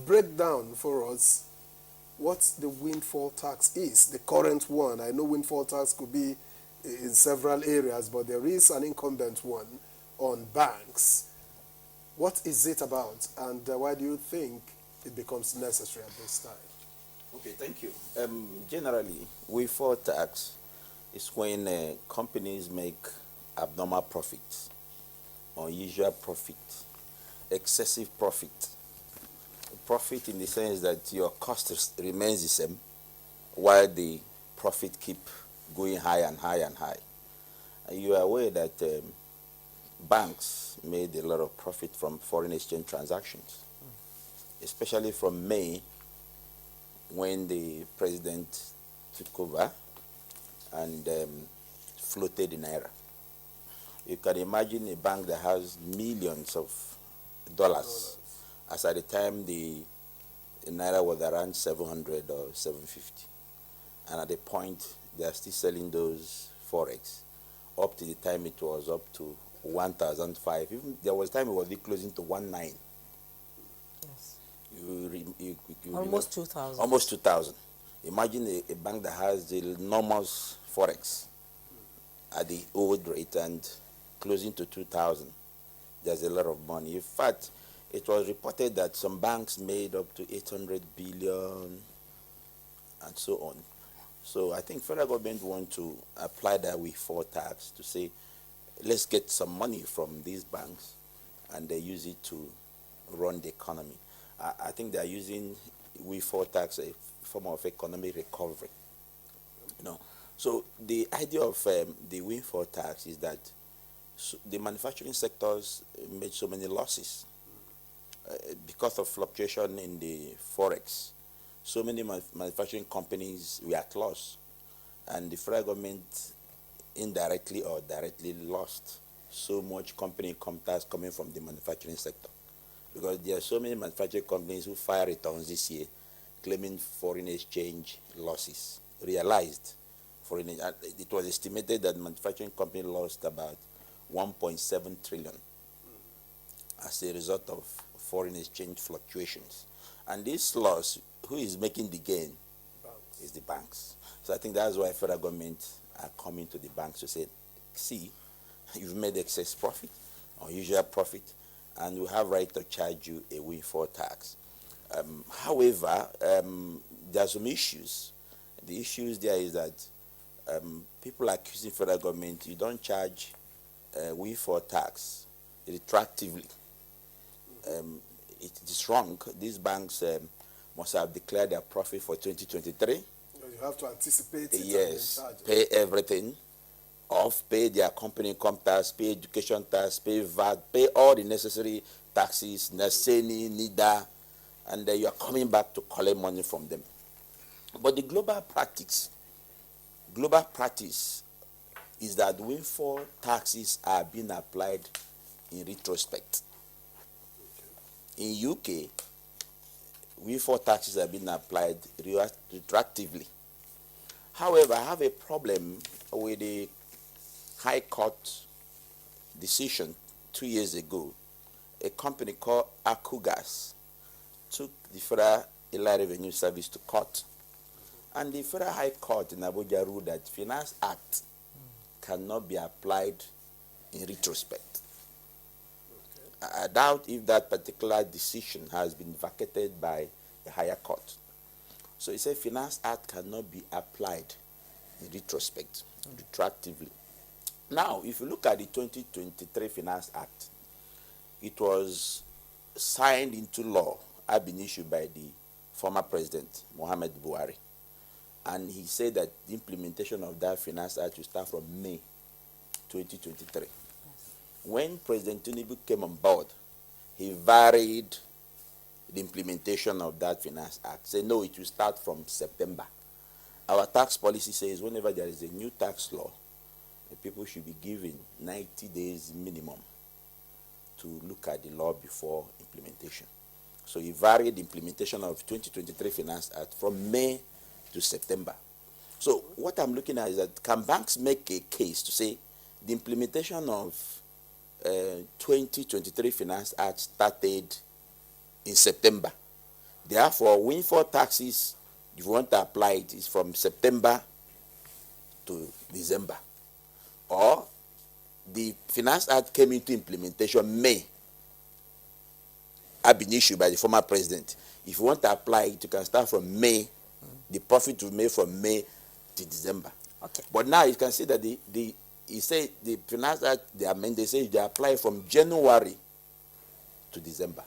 break down for us what the windfall tax is, the current one. I know windfall tax could be in several areas, but there is an incumbent one on banks. What is it about, and why do you think it becomes necessary at this time? Okay, thank you. Generally, windfall tax is when companies make abnormal profits, unusual profit, excessive profit. Profit in the sense that your cost remains the same while the profit keep going high and high and high. And you are aware that banks made a lot of profit from foreign exchange transactions, especially from May when the president took over and floated the naira. You can imagine a bank that has millions of dollars, as at the time the naira was around 700 or 750, and at the point they are still selling those forex up to the time it was up to 1,005. Even there was time it was closing to 19. Yes. You almost 2,000. Almost 2,000. Imagine a bank that has the enormous forex at the old rate and closing to 2,000. There's a lot of money. In fact, it was reported that some banks made up to 800 billion and so on. So I think federal government want to apply that windfall tax to say, let's get some money from these banks and they use it to run the economy. I think they are using windfall tax a form of economic recovery. So the idea of the windfall tax is that the manufacturing sectors made so many losses because of fluctuation in the forex. So many manufacturing companies were at loss, and the federal government indirectly or directly lost so much company income tax coming from the manufacturing sector, because there are so many manufacturing companies who filed returns this year claiming foreign exchange losses, realized foreign. It was estimated that manufacturing company lost about 1.7 trillion as a result of foreign exchange fluctuations. And this loss, who is making the gain? Banks. Is the banks. So I think that's why federal government are coming to the banks to say, see, you've made excess profit, unusual profit, and we have right to charge you a windfall tax. However, there are some issues. The issues there is that people are accusing federal government, you don't charge windfall tax retroactively. It is wrong. These banks must have declared their profit for 2023. You have to anticipate it. Yes, pay everything off, pay their company income tax, pay education tax, pay VAT, pay all the necessary taxes, NSENI, NIDA, and then you are coming back to collect money from them. But the global practice is that windfall taxes are being applied in retrospect. In UK, windfall taxes are being applied retroactively. However, I have a problem with the High Court decision 2 years ago. A company called Akugas took the Federal Inland Revenue Service to court, and the Federal High Court in Abuja ruled that Finance Act cannot be applied in retrospect. I doubt if that particular decision has been vacated by a higher court. So it said Finance Act cannot be applied in retrospect, retroactively. Now, if you look at the 2023 Finance Act, it was signed into law, had been issued by the former president, Muhammad Buhari. And he said that the implementation of that Finance Act will start from May 2023. Yes. When President Tinubu came on board, he varied the implementation of that Finance Act. Said, no, it will start from September. Our tax policy says whenever there is a new tax law, the people should be given 90 days minimum to look at the law before implementation. So he varied the implementation of 2023 Finance Act from May to September. So what I'm looking at is that can banks make a case to say the implementation of 2023 Finance Act started in September. Therefore, windfall taxes, if you want to apply it, is from September to December. Or the Finance Act came into implementation May, had been issued by the former president. If you want to apply it, you can start from May, the profit will be made from May to December. Okay. But now you can see that he said the Finance Act, they say they apply from January to December.